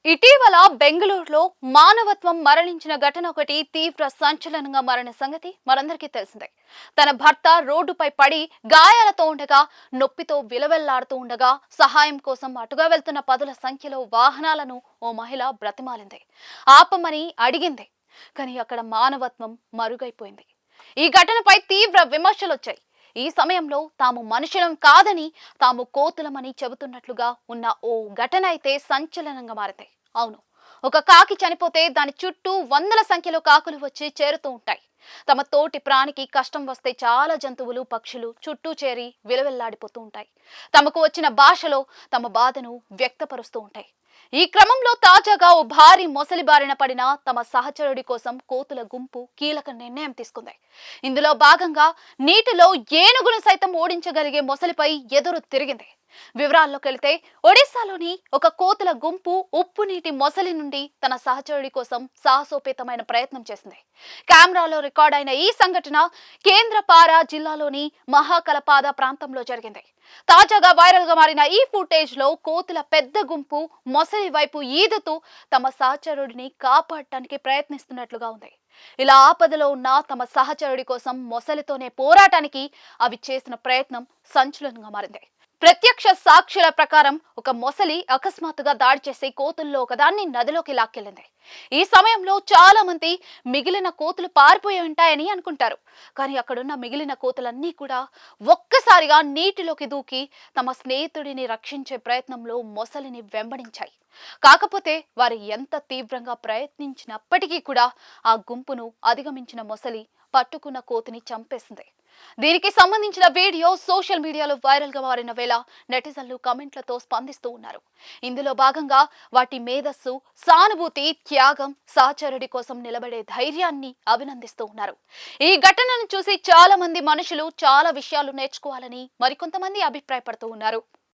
ఇటీవల బెంగళూరులో మానవత్వం మరణించిన ఘటన ఒకటి తీవ్ర సంచలనంగా మారిన సంగతి మనందరికీ తెలిసిందే. తన భర్త రోడ్డుపై పడి గాయాలతో ఉండగా, నొప్పితో విలవెల్లాడుతూ ఉండగా సహాయం కోసం అటుగా వెళ్తున్న పదుల సంఖ్యలో వాహనాలను ఓ మహిళ బ్రతిమాలింది, ఆపమని అడిగింది. కానీ అక్కడ మానవత్వం మరుగైపోయింది. ఈ ఘటనపై తీవ్ర విమర్శలొచ్చాయి. ఈ సమయంలో తాము మనుషులం కాదని, తాము కోతులమని చెబుతున్నట్లుగా ఉన్న ఓ ఘటన అయితే సంచలనంగా మారింది. అవును, ఒక కాకి చనిపోతే దాని చుట్టూ వందల సంఖ్యలో కాకులు వచ్చి చేరుతూ ఉంటాయి. తమ తోటి ప్రాణికి కష్టం వస్తే చాలా జంతువులు, పక్షులు చుట్టూ చేరి విలవిల్లాడిపోతూ ఉంటాయి. తమకు వచ్చిన భాషలో తమ బాధను వ్యక్తపరుస్తూ ఉంటాయి. ఈ క్రమంలో తాజాగా ఓ భారీ మొసలి బారిన పడిన తమ సహచరుడి కోసం కోతుల గుంపు కీలక నిర్ణయం తీసుకుంది. ఇందులో భాగంగా నీటిలో ఏనుగును సైతం ఓడించగలిగే మొసలిపై ఎదురు తిరిగింది. వివరాల్లోకి వెళితే, ఒడిశాలోని ఒక కోతుల గుంపు ఉప్పు నీటి మొసలి నుండి తన సహచరుడి కోసం సాహసోపేతమైన ప్రయత్నం చేసింది. కెమెరాలో రికార్డ్ అయిన ఈ సంఘటన కేంద్రపారా జిల్లాలోని మహాకలపాద ప్రాంతంలో జరిగింది. తాజాగా వైరల్ గా మారిన ఈ ఫుటేజ్ లో కోతుల పెద్ద గుంపు మొసలి వైపు ఈదుతూ తమ సహచరుడిని కాపాడటానికి ప్రయత్నిస్తున్నట్లుగా ఉంది. ఇలా ఆపదలో ఉన్న తమ సహచరుడి కోసం మొసలితోనే పోరాటానికి అవి చేసిన ప్రయత్నం సంచలనంగా మారింది. ప్రత్యక్ష సాక్షుల ప్రకారం ఒక మొసలి అకస్మాత్తుగా దాడి చేసి కోతుల్లో ఒకదాన్ని నదిలోకి లాక్కెళ్లింది. ఈ సమయంలో చాలా మంది మిగిలిన కోతులు పారిపోయి ఉంటాయని అనుకుంటారు. కానీ అక్కడున్న మిగిలిన కోతులన్నీ కూడా ఒక్కసారిగా నీటిలోకి దూకి తమ స్నేహితుడిని రక్షించే ప్రయత్నంలో మొసలిని వెంబడించాయి. కాకపోతే వారు ఎంత తీవ్రంగా ప్రయత్నించినప్పటికీ కూడా ఆ గుంపును అధిగమించిన మొసలి పట్టుకున్న కోతిని చంపేసింది. దీనికి సంబంధించిన వీడియో సోషల్ మీడియాలో వైరల్ గా మారిన వేళ నెటిజన్లు కమెంట్లతో స్పందిస్తూ ఉన్నారు. ఇందులో భాగంగా వాటి మేధస్సు, సానుభూతి, త్యాగం, సహచరుడి కోసం నిలబడే ధైర్యాన్ని అభినందిస్తూ ఉన్నారు. ఈ ఘటనను చూసి చాలా మంది మనుషులు చాలా విషయాలు నేర్చుకోవాలని మరికొంతమంది అభిప్రాయపడుతూ ఉన్నారు.